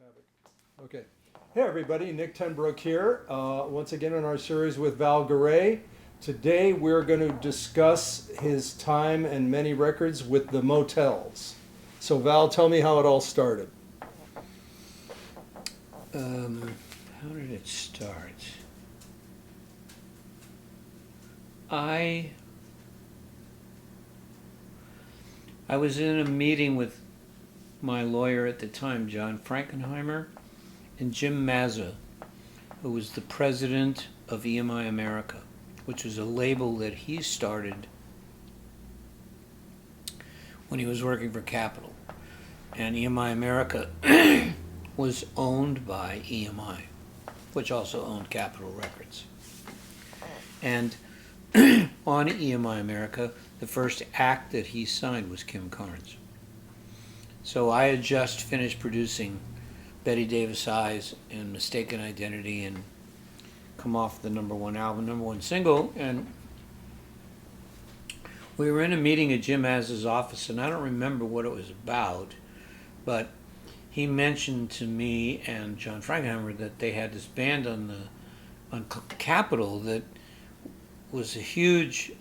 wreaks havoc. Okay. Hey everybody, Nick Tenbrook here. Once again in our series with Val Garay. Today we're going to discuss his time and many records with the Motels. So Val, tell me how it all started. How did it start? I was in a meeting with my lawyer at the time, John Frankenheimer, and Jim Mazza, who was the president of EMI America, which was a label that he started when he was working for Capitol. And EMI America was owned by EMI, which also owned Capitol Records. And on EMI America, the first act that he signed was Kim Carnes. So I had just finished producing Betty Davis Eyes and Mistaken Identity and come off the #1 album, #1 single, and we were in a meeting at Jim Mazza's office, and I don't remember what it was about, but he mentioned to me and John Frankenheimer that they had this band on Capitol that was a huge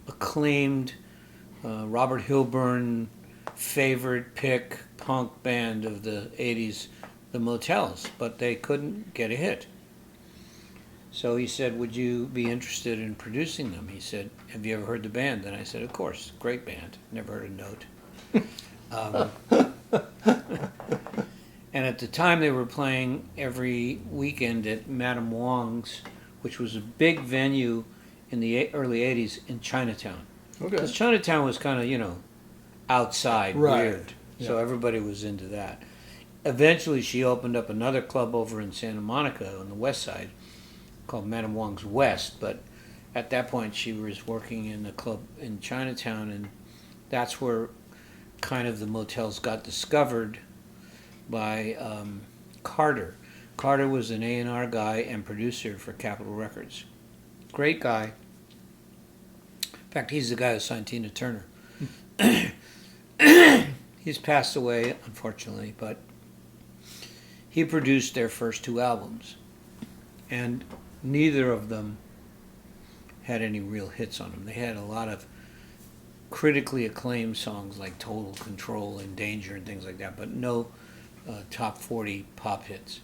acclaimed Robert Hilburn favorite pick punk band of the 80s, the Motels, but they couldn't get a hit. So he said, would you be interested in producing them? He said, have you ever heard the band? And I said, of course, great band, never heard a note. And at the time they were playing every weekend at Madame Wong's, which was a big venue in the early 80s in Chinatown. Okay. Because Chinatown was kind of, outside, Right. weird. Yeah. So everybody was into that. Eventually she opened up another club over in Santa Monica on the west side called Madame Wong's West, but at that point she was working in a club in Chinatown, and that's where kind of the Motels got discovered by Carter. Carter was an A&R guy and producer for Capitol Records. Great guy. In fact, he's the guy who signed Tina Turner. He's passed away, unfortunately, but he produced their first 2 albums, and neither of them had any real hits on them. They had a lot of critically acclaimed songs like Total Control and Danger and things like that, but no top 40 pop hits.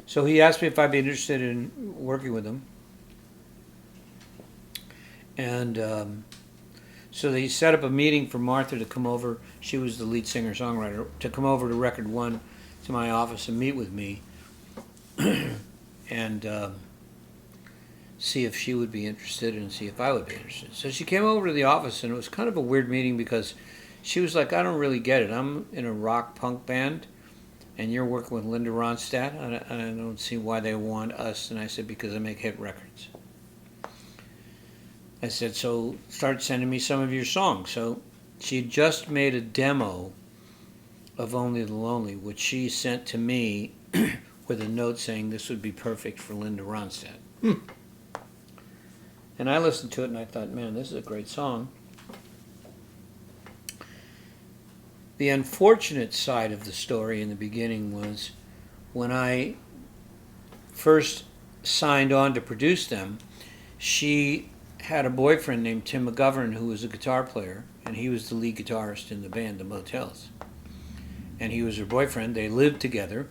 So he asked me if I'd be interested in working with him. And so they set up a meeting for Martha to come over. She was the lead singer-songwriter, to come over to Record One to my office and meet with me and see if she would be interested and see if I would be interested. So she came over to the office, and it was kind of a weird meeting because she was like, I don't really get it. I'm in a rock punk band, and you're working with Linda Ronstadt. I don't see why they want us. And I said, because I make hit records. I said, so start sending me some of your songs. So she just made a demo of Only the Lonely, which she sent to me with a note saying this would be perfect for Linda Ronstadt. And I listened to it and I thought, man, this is a great song. The unfortunate side of the story in the beginning was when I first signed on to produce them, she had a boyfriend named Tim McGovern who was a guitar player, and he was the lead guitarist in the band, the Motels. And he was her boyfriend. They lived together.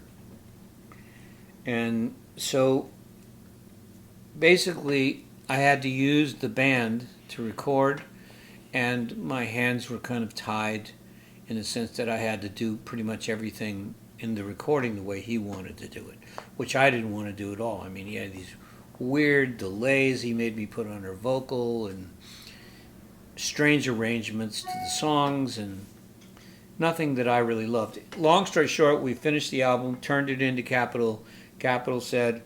And so basically I had to use the band to record, and my hands were kind of tied in the sense that I had to do pretty much everything in the recording the way he wanted to do it, which I didn't want to do at all. I mean, he had these weird delays he made me put on her vocal and strange arrangements to the songs and nothing that I really loved. Long story short, we finished the album, turned it into Capitol. Capitol said,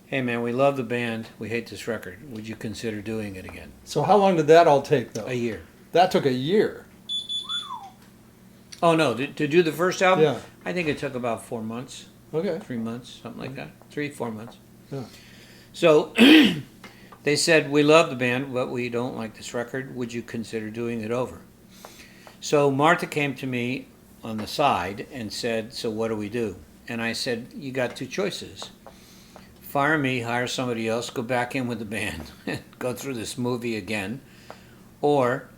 hey man, we love the band, we hate this record. Would you consider doing it again? So how long did that all take, though? A year. That took a year. Oh no, to do the first album? Yeah. I think it took about 4 months, Okay. 3 months, something like that. 3-4 months. Yeah. So they said, we love the band, but we don't like this record. Would you consider doing it over? So Martha came to me on the side and said, "So what do we do?" And I said, "You got two choices. Fire me, hire somebody else, go back in with the band, and go through this movie again, or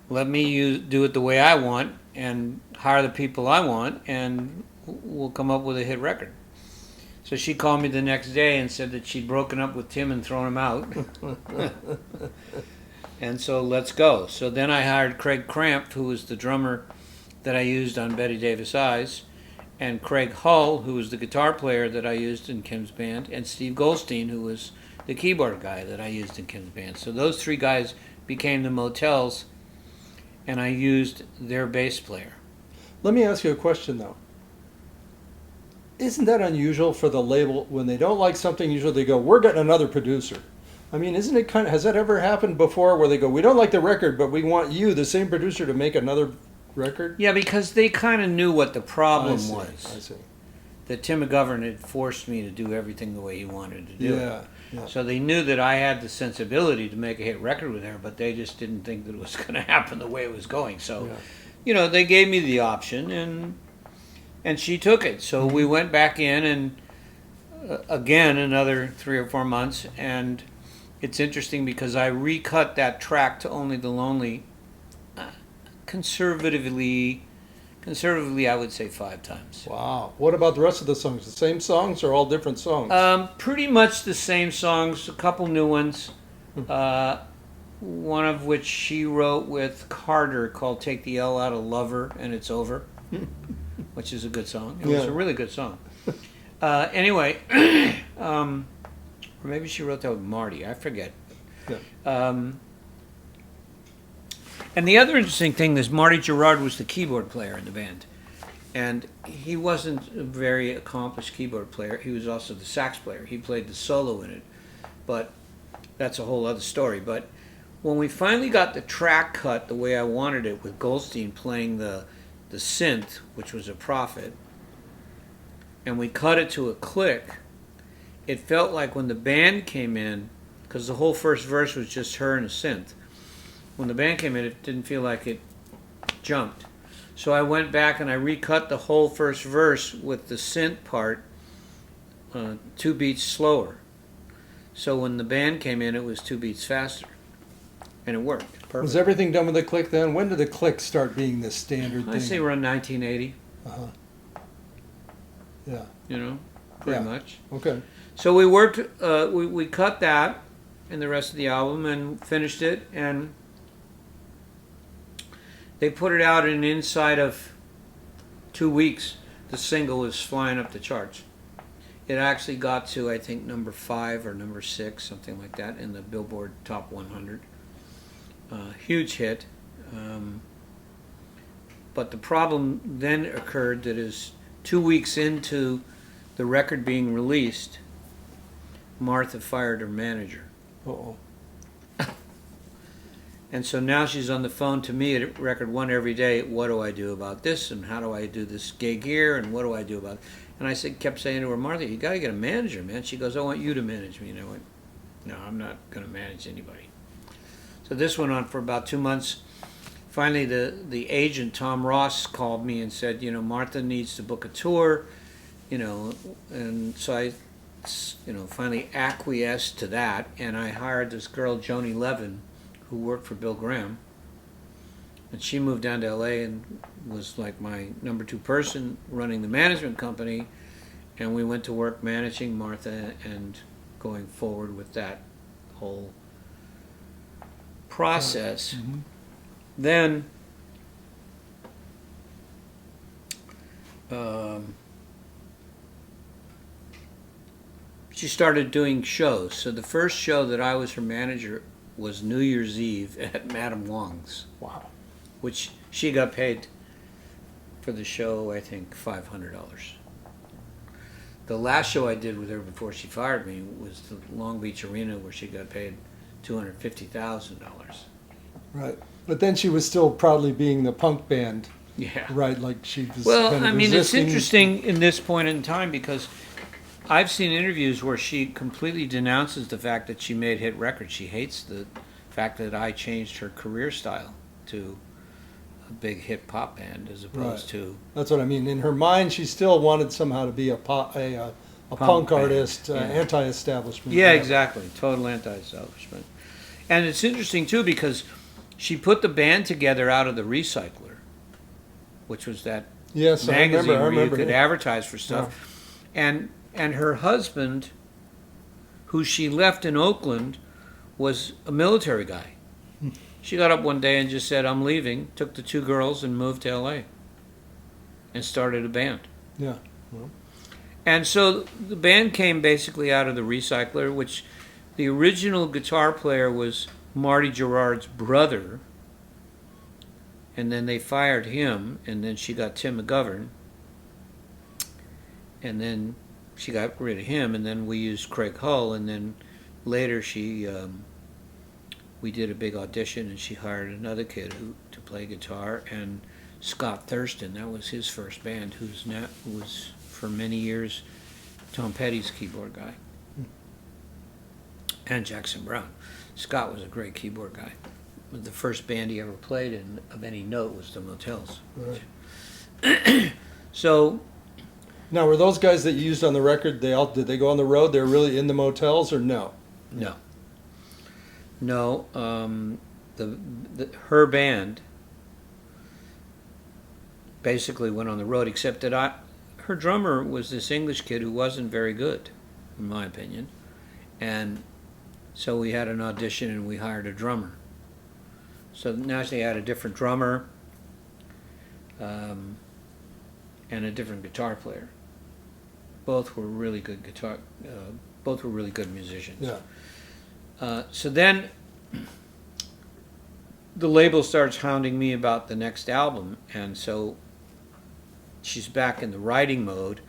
let me do it the way I want and hire the people I want, and we'll come up with a hit record." So she called me the next day and said that she'd broken up with Tim and thrown him out. And so let's go. So then I hired Craig Cramp, who was the drummer that I used on Betty Davis Eyes, and Craig Hull, who was the guitar player that I used in Kim's band, and Steve Goldstein, who was the keyboard guy that I used in Kim's band. So those three guys became the Motels, and I used their bass player. Let me ask you a question, though. Isn't that unusual for the label when they don't like something? Usually they go, "We're getting another producer." I mean, isn't it kind of, has that ever happened before where they go, "We don't like the record, but we want you, the same producer, to make another record"? Yeah, because they kind of knew what the problem I was. see. That Tim McGovern had forced me to do everything the way he wanted to do it. Yeah. So they knew that I had the sensibility to make a hit record with her, but they just didn't think that it was going to happen the way it was going. So, they gave me the option, and she took it. So we went back in, and again, another 3 or 4 months, and it's interesting because I recut that track to Only the Lonely conservatively, I would say 5 times. Wow. What about the rest of the songs? The same songs or all different songs? Pretty much the same songs, a couple new ones. One of which she wrote with Carter called Take the L Out of Lover and It's Over, which is a good song. It was a really good song. Anyway, or maybe she wrote that with Marty, I forget. Yeah. And the other interesting thing is Marty Gerard was the keyboard player in the band. And he wasn't a very accomplished keyboard player. He was also the sax player. He played the solo in it. But that's a whole other story. But when we finally got the track cut the way I wanted it, with Goldstein playing the synth, which was a Prophet, and we cut it to a click, it felt like when the band came in, because the whole first verse was just her and a synth, when the band came in, it didn't feel like it jumped. So I went back and I recut the whole first verse with the synth part 2 beats slower. So when the band came in, it was 2 beats faster. And it worked. Perfect. Was everything done with the click then? When did the click start being the standard thing? I'd say around 1980. Yeah. Pretty much. Okay. So we worked, we cut that and the rest of the album and finished it, and they put it out, and inside of 2 weeks, the single was flying up the charts. It actually got to, I think, number 5 or number 6, something like that, in the Billboard Top 100. Huge hit. But the problem then occurred that is 2 weeks into the record being released, Martha fired her manager. Uh-oh. And so now she's on the phone to me at Record One every day. What do I do about this? And how do I do this gig here? And what do I do about it? And I kept saying to her, "Martha, you got to get a manager, man." She goes, "I want you to manage me." And I went, "No, I'm not going to manage anybody." So this went on for about 2 months. Finally, the agent, Tom Ross, called me and said, "Martha needs to book a tour," and so I, finally acquiesced to that, and I hired this girl, Joni Levin, who worked for Bill Graham, and she moved down to LA and was like my number 2 person running the management company, and we went to work managing Martha and going forward with that whole process. Mm-hmm. Then she started doing shows. So the first show that I was her manager was New Year's Eve at Madame Wong's. Wow. Which she got paid for the show, I think, $500. The last show I did with her before she fired me was the Long Beach Arena, where she got paid $250,000. Right. But then she was still proudly being the punk band. Yeah. Right, like she was Well, kind of I mean, resisting. it's interesting in this point in time because I've seen interviews where she completely denounces the fact that she made hit records. She hates the fact that I changed her career style to a big hit pop band as opposed to That's what I mean. In her mind, she still wanted somehow to be a punk band. artist, Yeah. anti-establishment. Yeah, whatever. exactly. Total anti-establishment. And it's interesting too because she put the band together out of the Recycler, which was that Yes, magazine I where you remember. could Yeah. advertise for stuff. And her husband, who she left in Oakland, was a military guy. She got up one day and just said, "I'm leaving." Took the two girls and moved to L.A. and started a band. Yeah. Well, And so the band came basically out of the Recycler, which the original guitar player was Marty Gerard's brother. And then they fired him, and then she got Tim McGovern. And then she got rid of him, and then we used Craig Hull, and then later we did a big audition, and she hired another kid to play guitar, and Scott Thurston, that was his first band, who was for many years Tom Petty's keyboard guy, and Jackson Brown. Scott was a great keyboard guy. The first band he ever played in of any note was the Motels. right. So Now, were those guys that you used on the record? Did they go on the road? They were really in the Motels, or no? no, her band basically went on the road, except that her drummer was this English kid who wasn't very good, in my opinion, and so we had an audition and we hired a drummer. So now she had a different drummer and a different guitar player. Both were really good both were really good musicians. Yeah. So then the label starts hounding me about the next album, and so she's back in the writing mode.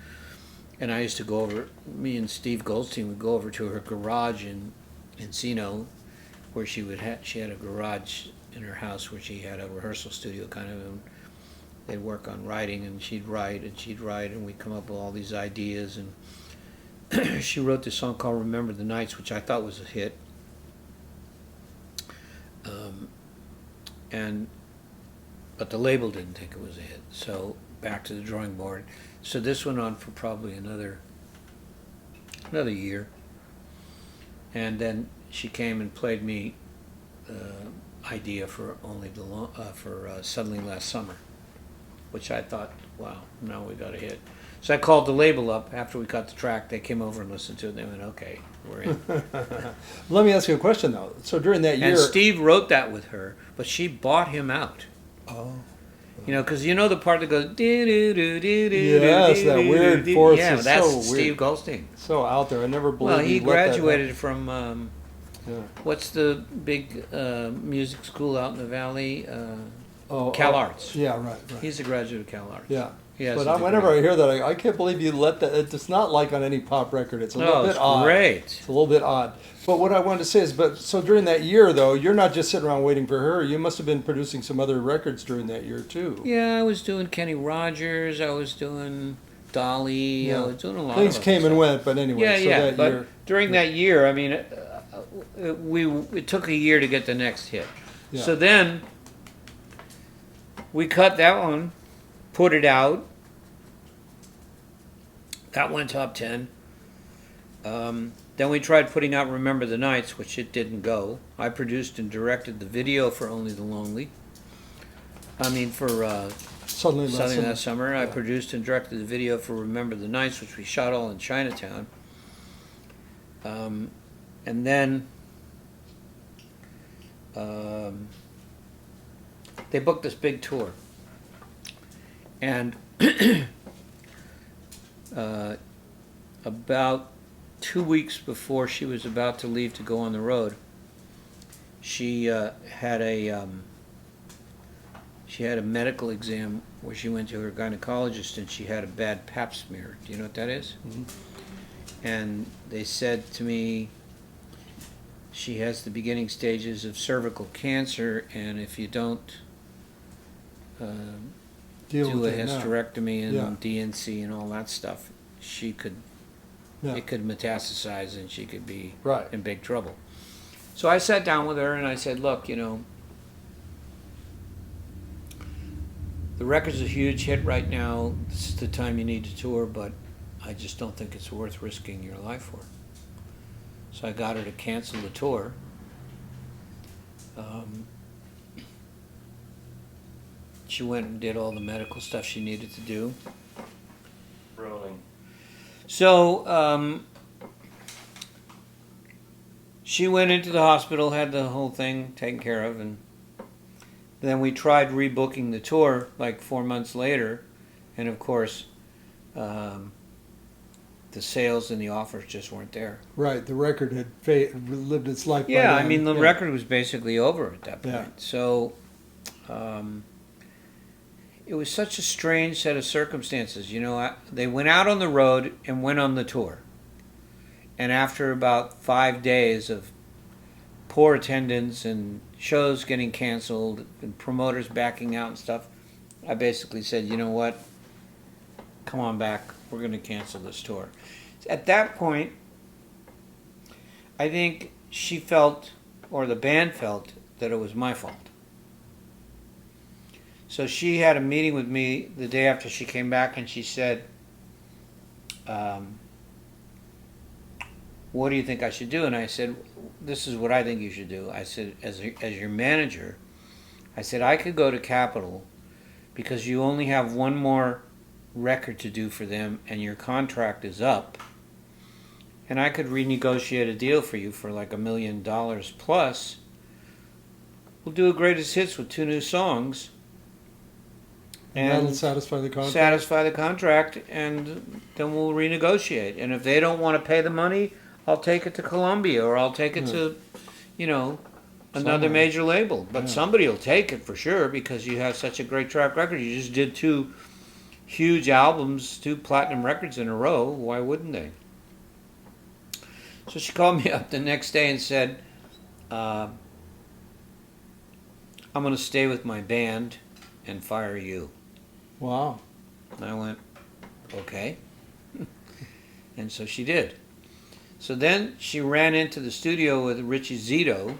And I used to go over, me and Steve Goldstein would go over to her garage in Encino, where she had a garage in her house where she had a rehearsal studio kind of, and they'd work on writing, and she'd write, and we'd come up with all these ideas. And she wrote this song called "Remember the Nights," which I thought was a hit. But the label didn't think it was a hit, so back to the drawing board. So this went on for probably another year, and then she came and played me the idea for Suddenly Last Summer, which I thought, wow, now we got a hit. So I called the label up after we cut the track. They came over and listened to it. They went, "Okay, we're in." Let me ask you a question though. So during that year, And Steve wrote that with her, but she bought him out. oh, Because the part that goes. Yes, that weird fourth. Yeah, is that's so Steve weird. Goldstein. So out there. I never believed. Well, he he'd let that graduated from Yeah. what's the big music school out in the valley? Oh, Cal Arts. Yeah, right. He's a graduate of Cal Arts. Yeah. He has But a degree. whenever I hear that, I can't believe you let that. It's not like on any pop record. It's a little bit it's odd. great. It's a little bit odd. But what I wanted to say is, so during that year, though, you're not just sitting around waiting for her. You must have been producing some other records during that year, too. Yeah, I was doing Kenny Rogers. I was doing Dolly. Yeah. I was doing a lot Things of came stuff. and went, but anyway. Yeah, so yeah. that But year, during that year, I mean, it took a year to get the next hit. Yeah. So then we cut that one, put it out. That went top 10. Then we tried putting out Remember the Nights, which it didn't go. I produced and directed the video for Only the Lonely. For Suddenly Last Summer. I produced and directed the video for Remember the Nights, which we shot all in Chinatown. And then they booked this big tour. And about 2 weeks before she was about to leave to go on the road, she had a medical exam where she went to her gynecologist and she had a bad pap smear. Do you know what that is? Mm-hmm. And they said to me, she has the beginning stages of cervical cancer, and if you don't Deal do a with it now. hysterectomy and Yeah. DNC and all that stuff, it could metastasize and she could be Right. in big trouble. So I sat down with her and I said, "Look, The record's a huge hit right now. This is the time you need to tour, but I just don't think it's worth risking your life for. So I got her to cancel the tour. She went and did all the medical stuff she needed to do. Rolling. So she went into the hospital, had the whole thing taken care of, and then we tried rebooking the tour like 4 months later, and of course, the sales and the offers just weren't there. Right, the record had lived its life. by Yeah, I then. mean the Yeah. record was basically over at that point. Yeah. So it was such a strange set of circumstances. You know, they went out on the road and went on the tour, and after about 5 days of poor attendance and shows getting canceled and promoters backing out and stuff, I basically said, you know what, come on back, we're going to cancel this tour. At that point, I think she felt, or the band felt, that it was my fault. So she had a meeting with me the day after she came back, and she said, what do you think I should do? And I said, this is what I think you should do. I said, as your manager, I said, I could go to Capitol because you only have one more record to do for them and your contract is up. And I could renegotiate a deal for you for like $1 million plus. We'll do a greatest hits with 2 new songs. And that'll satisfy the contract. Satisfy the contract, and then we'll renegotiate. And if they don't want to pay the money, I'll take it to Columbia, or I'll take it to, another Somewhere. major label. But Yeah. somebody will take it for sure because you have such a great track record. You just did 2 huge albums, 2 platinum records in a row. Why wouldn't they? So she called me up the next day and said, I'm going to stay with my band and fire you. Wow. And I went, okay. And so she did. So then she ran into the studio with Richie Zito,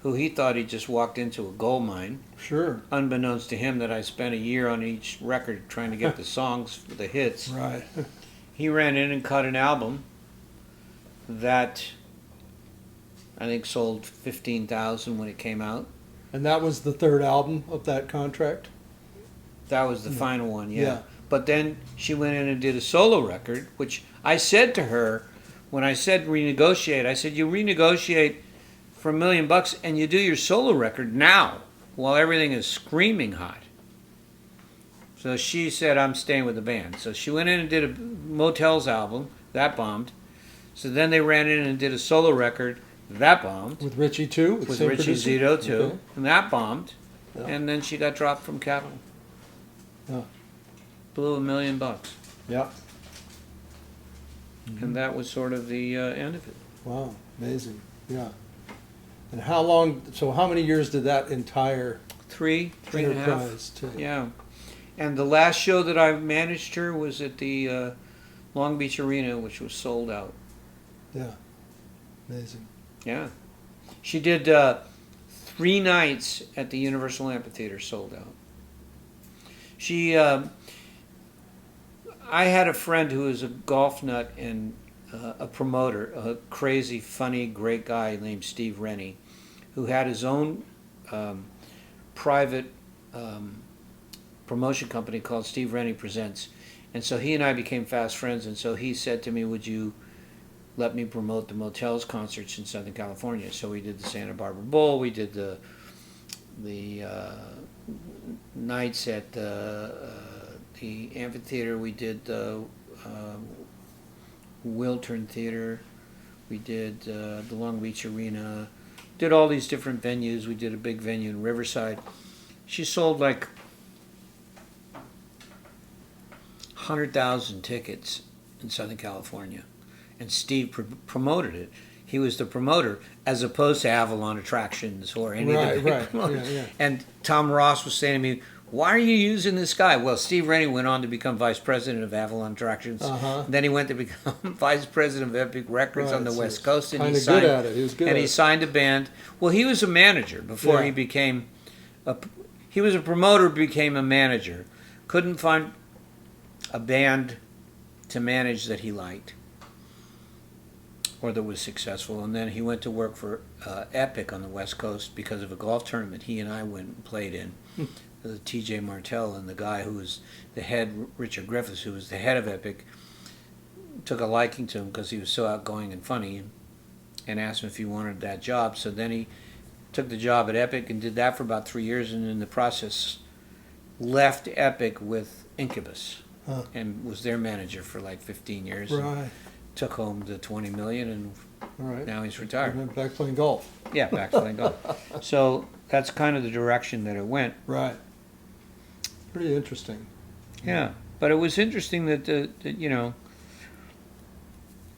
who he thought he just walked into a gold mine. Sure. Unbeknownst to him that I spent a year on each record trying to get the songs for the hits. Right. He ran in and cut an album that I think sold 15,000 when it came out. And that was the 3rd album of that contract? That was the final one, yeah. Yeah. But then she went in and did a solo record, which I said to her, when I said renegotiate, I said, you renegotiate for $1 million and you do your solo record now while everything is screaming hot. So she said, I'm staying with the band. So she went in and did a Motels album. That bombed. So then they ran in and did a solo record. That bombed. With Richie too? With same Richie producer? Zito too. Okay. And that bombed. Yeah. And then she got dropped from Capitol. Yeah. Blew $1 million. Yeah. And that was sort of the end of it. Wow. Amazing. Yeah. And how many years did that entire Three and a half. enterprise take? Yeah. And the last show that I managed her was at the Long Beach Arena, which was sold out. Yeah. Amazing. Yeah. She did 3 nights at the Universal Amphitheater, sold out. She, I had a friend who was a golf nut and a promoter, a crazy, funny, great guy named Steve Rennie, who had his own private promotion company called Steve Rennie Presents. And so he and I became fast friends, and so he said to me, would you let me promote the Motels concerts in Southern California? So we did the Santa Barbara Bowl, we did the nights at the amphitheater, we did the Wiltern Theater, we did the Long Beach Arena, did all these different venues. We did a big venue in Riverside. She sold like 100,000 tickets in Southern California, and Steve promoted it. He was the promoter, as opposed to Avalon Attractions or any of the big Right. promoters. Yeah. And Tom Ross was saying to me, why are you using this guy? Well, Steve Rennie went on to become vice president of Avalon Attractions. Uh-huh. Then he went to become vice president of Epic Records on the Right, so West Coast. And kinda he signed, good at it. He was good and at he it. signed a band. Well, he was a manager before Yeah. he became he was a promoter, became a manager. Couldn't find a band to manage that he liked or that was successful. And then he went to work for Epic on the West Coast because of a golf tournament he and I went and played in. TJ Martell and the guy who was the head, Richard Griffiths, who was the head of Epic, took a liking to him because he was so outgoing and funny, and asked him if he wanted that job. So then he took the job at Epic and did that for about 3 years, and in the process left Epic with Incubus and was their manager for like 15 years. Right. Took home the 20 million, and All right. now he's retired. And then back playing golf. Yeah, back playing golf. So that's kind of the direction that it went. Right. Pretty interesting. Yeah, but it was interesting that you know,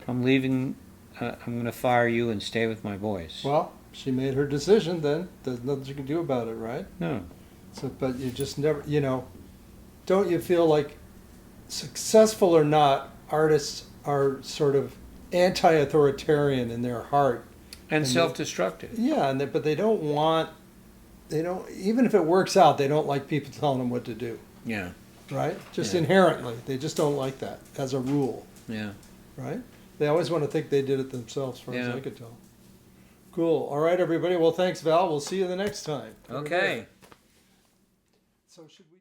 I'm leaving. I'm going to fire you and stay with my boys. Well, she made her decision then. There's nothing you can do about it, right? No. So, but you just never, you know, don't you feel like, successful or not, artists are sort of anti-authoritarian in their heart. And self-destructive. Yeah, but they don't want, even if it works out, they don't like people telling them what to do, Yeah. right? Just Yeah. inherently, they just don't like that as a rule, Yeah. right? They always want to think they did it themselves, as far as Yeah. I could tell. Cool. All right, everybody. Well, thanks, Val. We'll see you the next time. Okay. So should we?